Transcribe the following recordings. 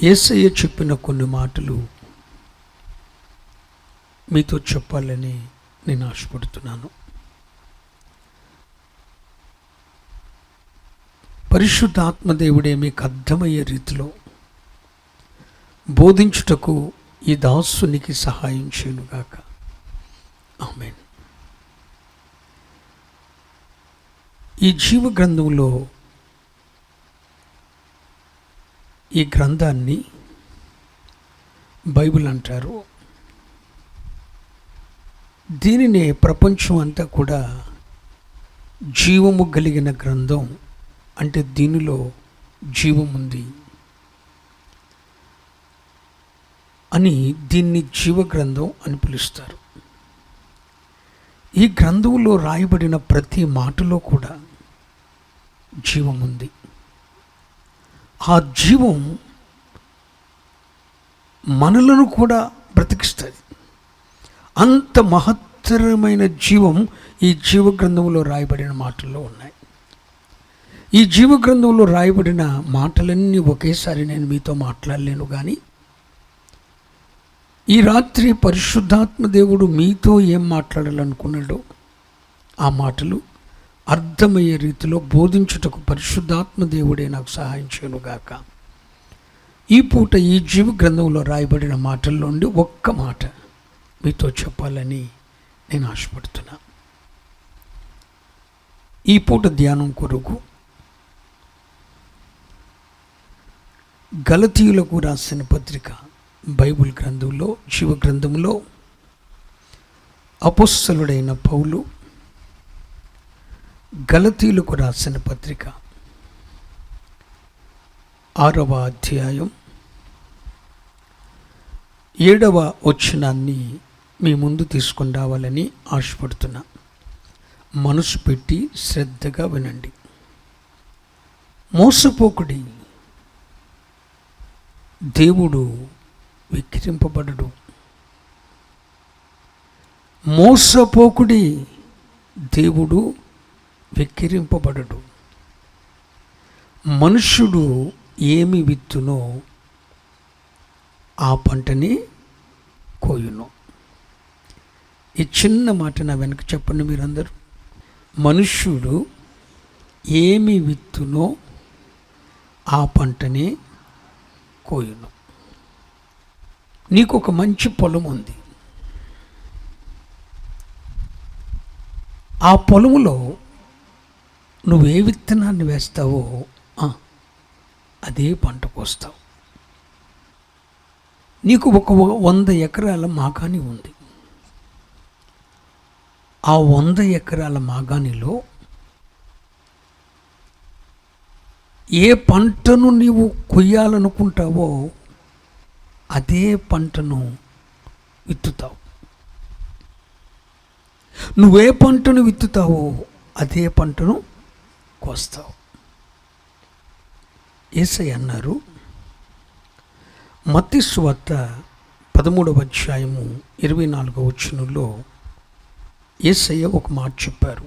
యేసయ్య చెప్పిన కొన్ని మాటలు మీతో చెప్పాలని నేను ఆశపడుతున్నాను. పరిశుద్ధ ఆత్మదేవుడే మీకు అర్థమయ్యే రీతిలో బోధించుటకు ఈ దాసునికి సహాయం చేయనుగాక. ఆమేన్. ఈ జీవ గ్రంథంలో ఈ గ్రంథాన్ని బైబిల్ అంటారు. దీనినే ప్రపంచం అంతా కూడా జీవము కలిగిన గ్రంథం, అంటే దీనిలో జీవం ఉంది అని దీన్ని జీవ గ్రంథం అని పిలుస్తారు. ఈ గ్రంథంలో రాయబడిన ప్రతి మాటలో కూడా జీవం ఉంది. ఆ జీవం మనలను కూడా బ్రతికిస్తుంది. అంత మహత్తరమైన జీవం ఈ జీవ గ్రంథంలో రాయబడిన మాటల్లో ఉన్నాయి. ఈ జీవ గ్రంథంలో రాయబడిన మాటలన్నీ ఒకేసారి నేను మీతో మాట్లాడలేను, కానీ ఈ రాత్రి పరిశుద్ధాత్మ దేవుడు మీతో ఏం మాట్లాడాలనుకున్నాడో ఆ మాటలు అర్థమయ్యే రీతిలో బోధించుటకు పరిశుద్ధాత్మ దేవుడే నాకు సహాయం చేయనుగాక. ఈ పూట ఈ జీవ గ్రంథంలో రాయబడిన మాటల్లో నుండి ఒక్క మాట మీతో చెప్పాలని నేను ఆశపడుతున్నా. ఈ పూట ధ్యానం కొరకు గలతీయులకు రాసిన పత్రిక బైబిల్ గ్రంథంలో జీవ గ్రంథంలో అపోస్తలుడైన పౌలు గలతీయులకు రాసిన పత్రిక 6వ అధ్యాయం 7వ వచనాన్ని మీ ముందు తీసుకొని రావాలని ఆశపడుతున్నా. మనసు పెట్టి శ్రద్ధగా వినండి. మోసపోకుడి, దేవుడు విక్రింపబడడు. మోసపోకుడి, దేవుడు విక్రింపబడడు. మనుష్యుడు ఏమి విత్తునో ఆ పంటని కోయును. ఈ చిన్న మాట నా వెనక చెప్పండి మీరందరూ. మనుష్యుడు ఏమి విత్తునో ఆ పంటని కోయును. నీకు ఒక మంచి పొలం ఉంది. ఆ పొలములో నువ్వు ఏ విత్తనాన్ని వేస్తావో అదే పంట కోస్తావు. నీకు ఒక 100 ఎకరాల మాగాణి ఉంది. ఆ 100 ఎకరాల మాగాణిలో ఏ పంటను నీవు కొయ్యాలనుకుంటావో అదే పంటను విత్తుతావు. నువ్వే పంటను విత్తుతావో అదే పంటను కోస్తావు. యేసయ్య అన్నారు, మత్తయి సువార్త 13వ అధ్యాయము 24వ వచనంలో యేసయ్య ఒక మాట చెప్పారు.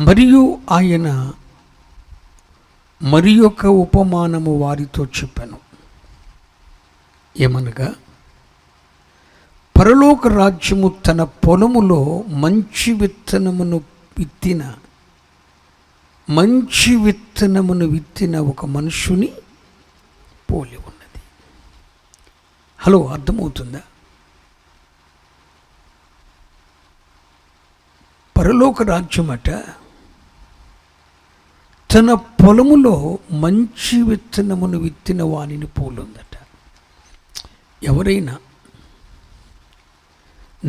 మరియు ఆయన మరి ఒక ఉపమానము వారితో చెప్పాను. ఏమనగా, పరలోక రాజ్యము తన పొలములో మంచి విత్తనమును విత్తిన ఒక మనుషుని పోలి ఉన్నది. హలో, అర్థమవుతుందా? పరలోక రాజ్యమట తన పొలములో మంచి విత్తనమును విత్తిన వానిని పోలుందట. ఎవరైనా,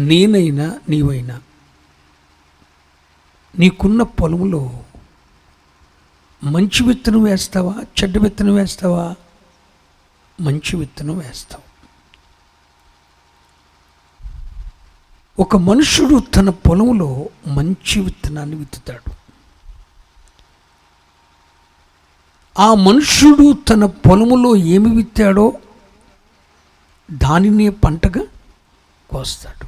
నేనైనా నీవైనా, నీకున్న పొలములో మంచి విత్తనం వేస్తావా, చెడ్డ విత్తనం వేస్తావా? మంచి విత్తనం వేస్తావు. ఒక మనుషుడు తన పొలంలో మంచి విత్తనాన్ని విత్తుతాడు. ఆ మనుష్యుడు తన పొలములో ఏమి విత్తాడో దానినే పంటగా కోస్తాడు.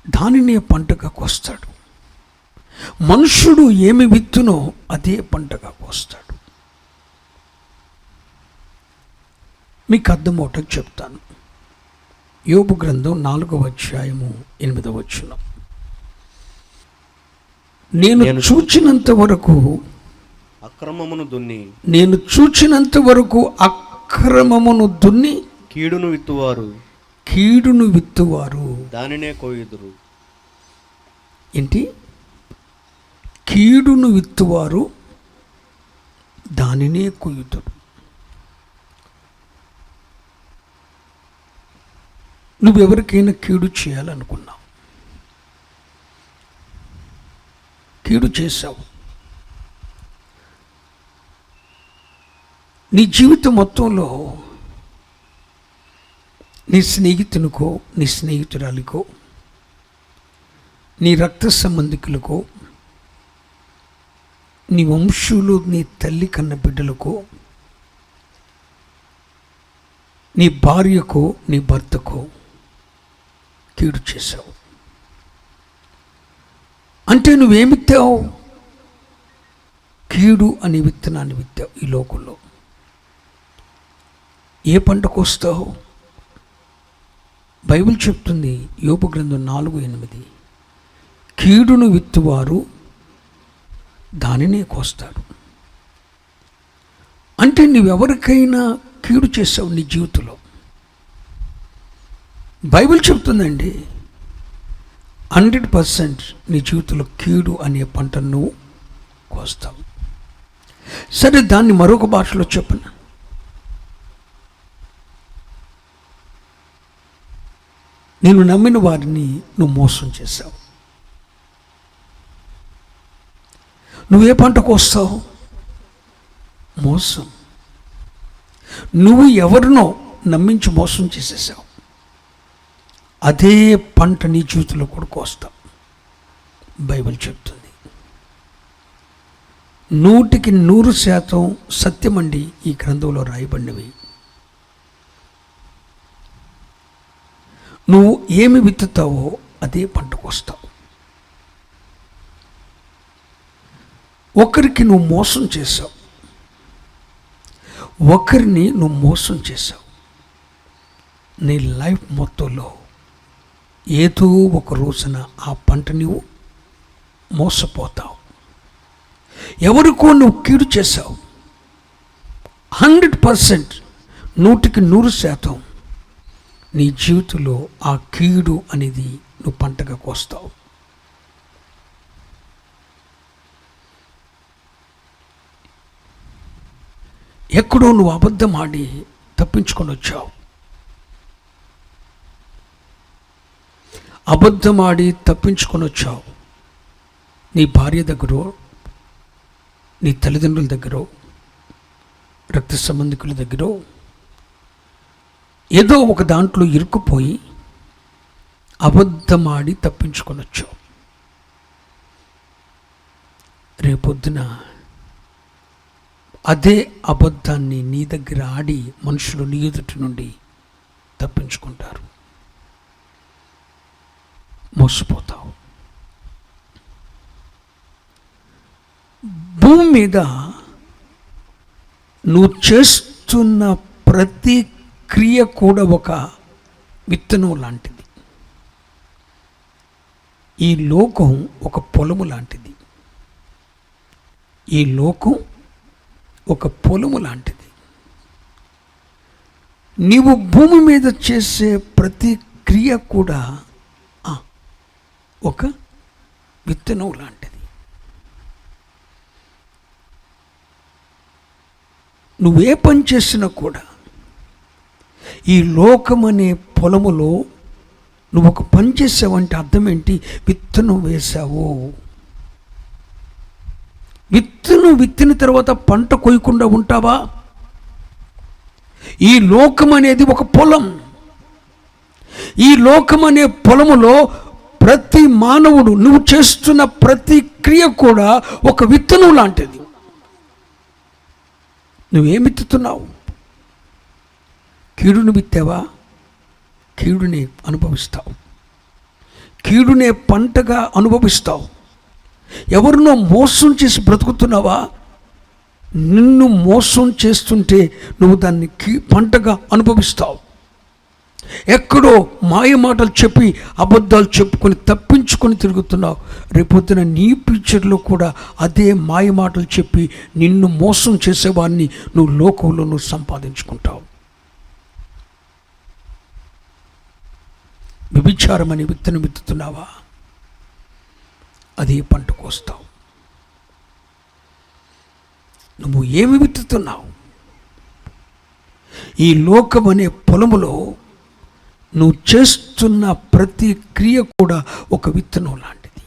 దానినే పంటగా కోస్తాడు. మనుష్యుడు ఏమి విత్తునో అదే పంటగా కోస్తాడు. మీకు అర్థమవుటకు చెప్తాను. యోబు గ్రంథం 4వ అధ్యాయము 8వ వచనం. నేను చూచినంత వరకు అక్రమమును దున్ని, నేను చూచినంత వరకు అక్రమమును దున్ని కీడును విత్తువారు దానినే కోయుదురు. ఏంటి? కీడును విత్తువారు దానినే కొయ్యుదురు. నువ్వెవరికైనా కీడు చేయాలనుకున్నావు, కీడు చేశావు, నీ జీవితం మొత్తంలో నీ స్నేహితునికో, నీ స్నేహితురాలికో, నీ రక్త సంబంధికులకో, నీ వంశులు, నీ తల్లి కన్న బిడ్డలకో, నీ భార్యకో, నీ భర్తకో కీడు చేశావు అంటే నువ్వేమిత్తావు? కీడు అనే విత్తనాన్ని విత్తావు. ఈ లోకంలో ఏ పంటకు వస్తావు? బైబిల్ చెప్తుంది, యోబు గ్రంథం 4:8, కీడును విత్తువారు దానినే కోస్తారు. అంటే నువ్వెవరికైనా కీడు చేసావు నీ జీవితంలో. బైబిల్ చెప్తుందండి, 100% నీ జీవితంలో కీడు అనే పంటను నువ్వు కోస్తావు. సరే, దాన్ని మరొక భాషలో చెప్పను. నేను నమ్మిన వారిని నువ్వు మోసం చేశావు. నువ్వే పంట కోస్తావు? మోసం. నువ్వు ఎవరినో నమ్మించి మోసం చేసేసావు. అదే పంట నీ జీవితంలో కూడా కోస్తావు. బైబిల్ చెప్తుంది. 100% సత్యమండి ఈ గ్రంథంలో రాయబడినవి. నువ్వు ఏమి విత్తుతావో అదే పంటకు వస్తావు. ఒకరికి నువ్వు మోసం చేసావు, ఒకరిని నువ్వు మోసం చేసావు. నీ లైఫ్ మొత్తంలో ఏదో ఒక రోజున ఆ పంట నువ్వు మోసపోతావు. ఎవరికో నువ్వు కీడు చేసావు. 100%, 100% నీ జీవితంలో ఆ కీడు అనేది నువ్వు పంటగా కోస్తావు. ఎక్కడో నువ్వు అబద్ధం ఆడి తప్పించుకొని వచ్చావు. అబద్ధమాడి తప్పించుకొని వచ్చావు. నీ భార్య దగ్గర, నీ తల్లిదండ్రుల దగ్గర, రక్త సంబంధికుల దగ్గర ఏదో ఒక దాంట్లో ఇరుక్కుపోయి అబద్ధమాడి తప్పించుకొని వచ్చావు. రేపొద్దున అదే అబద్ధాన్ని నీ దగ్గర ఆడి మనుషులు నీ ఎదుటి నుండి తప్పించుకుంటారు. మోసపోతావు. భూమి మీద నువ్వు చేస్తున్న ప్రతి క్రియ కూడా ఒక విత్తనం లాంటిది. ఈ లోకం ఒక పొలము లాంటిది. ఈ లోకం ఒక పొలము లాంటిది. నీవు భూమి మీద చేసే ప్రతి క్రియ కూడా ఒక విత్తనం లాంటిది. నువ్వే పని చేసినా కూడా ఈ లోకమనే పొలములో నువ్వు ఒక పని చేసావంటే అర్థం ఏంటి? విత్తనం వేశావు. విత్తనం విత్తిన తర్వాత పంట కొయ్యకుండా ఉంటావా? ఈ లోకం అనేది ఒక పొలం. ఈ లోకం అనే పొలములో ప్రతి మానవుడు, నువ్వు చేస్తున్న ప్రతి క్రియ కూడా ఒక విత్తనం లాంటిది. నువ్వేం విత్తుతున్నావు? కీడుని విత్తావా? కీడుని అనుభవిస్తావు. కీడునే పంటగా అనుభవిస్తావు. ఎవరినో మోసం చేసి బ్రతుకుతున్నావా? నిన్ను మోసం చేస్తుంటే నువ్వు దాన్ని పంటగా అనుభవిస్తావు. ఎక్కడో మాయ మాటలు చెప్పి అబద్ధాలు చెప్పుకొని తప్పించుకొని తిరుగుతున్నావు. రేపొద్దున నీ ఫ్యూచర్లో కూడా అదే మాయ మాటలు చెప్పి నిన్ను మోసం చేసేవాడిని నువ్వు లోకంలో నువ్వు సంపాదించుకుంటావు. వ్యభిచారం అనే విత్తనం విత్తుతున్నావా? అదే పంట కోస్తావు. నువ్వు ఏమి విత్తుతున్నావు? ఈ లోకం అనే పొలములో నువ్వు చేస్తున్న ప్రతి క్రియ కూడా ఒక విత్తనం లాంటిది.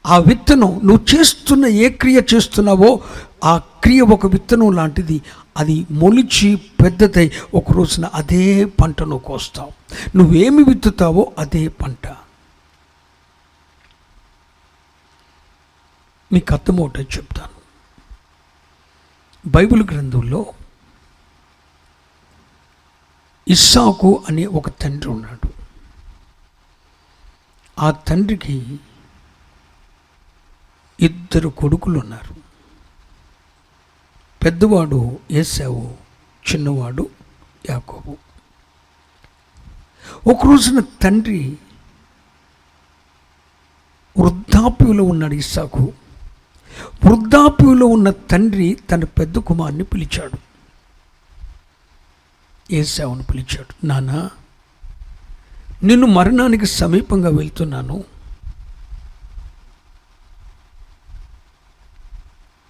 ఆ విత్తనం నువ్వు చేస్తున్న ఏ క్రియ చేస్తున్నావో ఆ క్రియ ఒక విత్తనం లాంటిది. అది మొలిచి పెద్దదై ఒక రోజున అదే పంట నువ్వు కోస్తావు. నువ్వేమి విత్తుతావో అదే పంట. మీకు అర్థమవుతాయి చెప్తాను. బైబిల్ గ్రంథంలో ఇస్సాకు అనే ఒక తండ్రి ఉన్నాడు. ఆ తండ్రికి 2 కొడుకులు ఉన్నారు. పెద్దవాడు ఏశావు, చిన్నవాడు యాకోబు. ఒక రోజున తండ్రి వృద్ధాప్యంలో ఉన్నాడు ఇస్సాకు. వృద్ధాప్యంలో ఉన్న తండ్రి తన పెద్ద కుమారుని పిలిచాడు, ఏశావును పిలిచాడు. నాన్న, నిన్ను మరణానికి సమీపంగా వెళ్తున్నాను.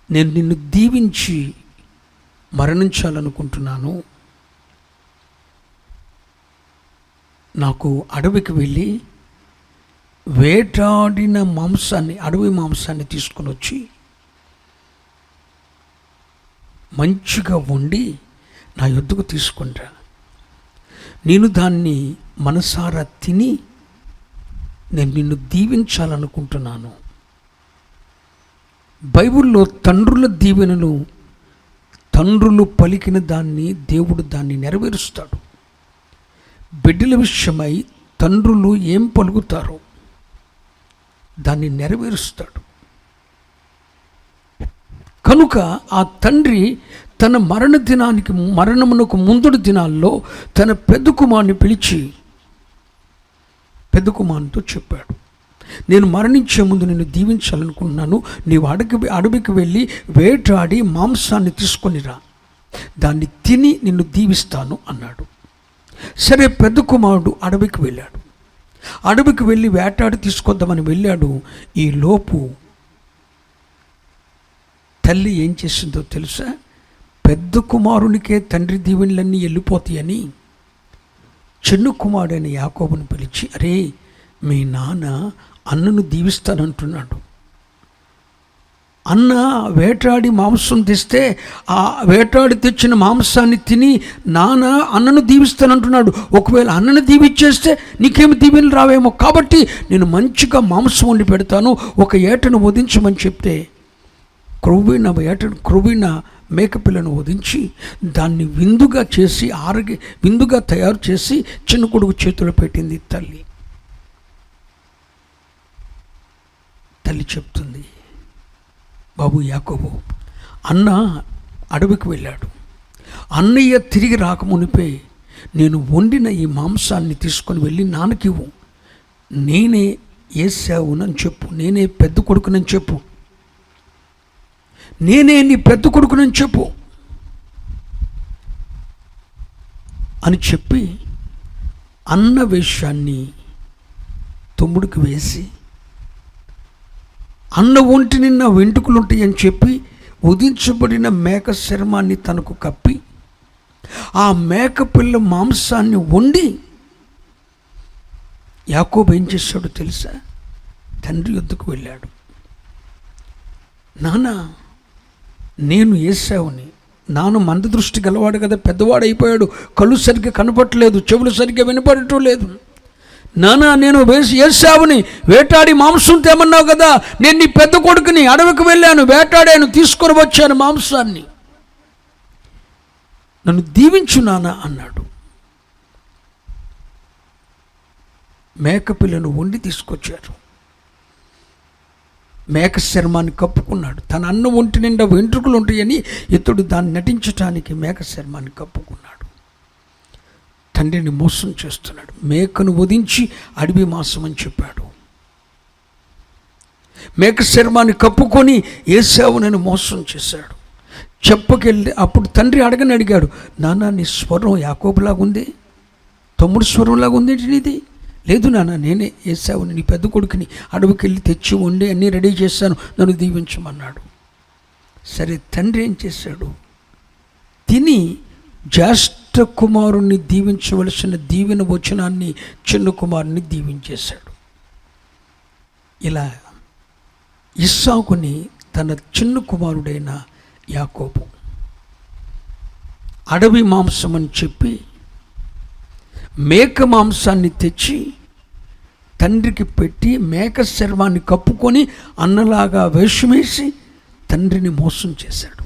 నేను నిన్ను దీవించి మరణించాలనుకుంటున్నాను. నాకు అడవికి వెళ్ళి వేటాడిన మాంసాన్ని, అడవి మాంసాన్ని తీసుకొని వచ్చి మంచిగా వండి నా యొద్దకు తీసుకుంటా. నేను దాన్ని మనసారా తిని నేను నిన్ను దీవించాలనుకుంటున్నాను. బైబిల్లో తండ్రుల దీవెనలు, తండ్రులు పలికిన దాన్ని దేవుడు దాన్ని నెరవేరుస్తాడు. బిడ్డల విషయమై తండ్రులు ఏం పలుకుతారో దాన్ని నెరవేరుస్తాడు. కనుక ఆ తండ్రి తన మరణమునకు ముందుడి దినాల్లో తన పెద్ద కుమారుని పిలిచి పెద్ద కుమారునితో చెప్పాడు, నేను మరణించే ముందు నిన్ను దీవించాలనుకుంటున్నాను. నీవు అడవికి వెళ్ళి వేటాడి మాంసాన్ని తీసుకొనిరా, దాన్ని తిని నిన్ను దీవిస్తాను అన్నాడు. సరే, పెద్ద కుమారుడు అడవికి వెళ్ళాడు. అడవికి వెళ్ళి వేటాడి తీసుకొద్దామని వెళ్ళాడు. ఈ లోపు తల్లి ఏం చేసిందో తెలుసా? పెద్ద కుమారునికే తండ్రి దీవెనలన్నీ వెళ్ళిపోతాయని చిన్న కుమారుడైన యాకోబుని పిలిచి, అరే, మీ నాన్న అన్నను దీవిస్తానంటున్నాడు. అన్న వేటాడి మాంసం తెస్తే ఆ వేటాడి తెచ్చిన మాంసాన్ని తిని నాన్న అన్నను దీవిస్తానంటున్నాడు. ఒకవేళ అన్నను దీవిచ్చేస్తే నీకేమి దీవెనలు రావేమో, కాబట్టి నేను మంచిగా మాంసం వండి పెడతాను, ఒక ఏటను వధించమని చెప్తే క్రొవ్విన మేకపిల్లను వధించి దాన్ని విందుగా చేసి విందుగా తయారు చేసి చిన్న కొడుకు చేతిలో పెట్టింది తల్లి. తల్లి చెప్తుంది, బాబు యాకోబు, అన్న అడవికి వెళ్ళాడు. అన్నయ్య తిరిగి రాకమునిపే నేను వండిన ఈ మాంసాన్ని తీసుకొని వెళ్ళి నాన్నకివ్వు. నేనే ఏశావునని చెప్పు, నేనే పెద్ద కొడుకునని చెప్పు, నేనే నీ పెద్ద కొడుకునని చెప్పు అని చెప్పి అన్న వేషాన్ని తమ్ముడికి వేసి, అన్న ఒంటి నిన్న వెంట్రుకలుంటాయని చెప్పి ఉదించబడిన మేక చర్మాన్ని తనకు కప్పి ఆ మేక పిల్ల మాంసాన్ని వండి యాకోబు ఏం చేశాడో తెలుసా? తండ్రి యొద్దకు వెళ్ళాడు. నాన్న, నేను ఏశావుని. నాన్న మంద దృష్టి గలవాడు కదా, పెద్దవాడు అయిపోయాడు, కళ్ళు సరిగ్గా కనపడలేదు, చెవులు సరిగ్గా వినపడటం లేదు. నాన్న, నేను ఏశావుని, వేటాడి మాంసం తేమన్నావు కదా, నేను నీ పెద్ద కొడుకుని, అడవికి వెళ్ళాను, వేటాడాను, తీసుకొని వచ్చాను మాంసాన్ని, నన్ను దీవించు నాన్న అన్నాడు. మేకపిల్లను వండి తీసుకొచ్చారు. మేక చర్మాన్ని కప్పుకున్నాడు. తన అన్న ఒంటి నిండా వెంట్రుకలు ఉంటాయని ఇతడు దాన్ని నటించటానికి మేక చర్మాన్ని కప్పుకున్నాడు. తండ్రిని మోసం చేస్తున్నాడు. మేకను వధించి అడవి మాంసం అని చెప్పాడు. మేక చర్మాన్ని కప్పుకొని ఏశావునని మోసం చేశాడు. చెప్పకెళ్ళి అప్పుడు తండ్రి అడిగాడు, నాన్న నీ స్వరం యాకోబులాగా ఉంది, తమ్ముడు స్వరంలాగా ఉంది నీది. లేదు నాన్న, నేనే ఏశావుని, నీ పెద్ద కొడుకుని, అడవికి వెళ్ళి తెచ్చి వండి అన్నీ రెడీ చేశాను, నన్ను దీవించమన్నాడు. సరే, తండ్రి ఏం చేశాడు? తిని జ్యేష్ఠ కుమారుణ్ణి దీవించవలసిన దీవెన వచనాన్ని చిన్న కుమారుని దీవించేశాడు. ఇలా ఇస్సాకుని తన చిన్న కుమారుడైన యాకోబు అడవి మాంసం అని చెప్పి మేక మాంసాన్ని తెచ్చి తండ్రికి పెట్టి మేక చర్మాన్ని కప్పుకొని అన్నలాగా వేషమేసి తండ్రిని మోసం చేశాడు.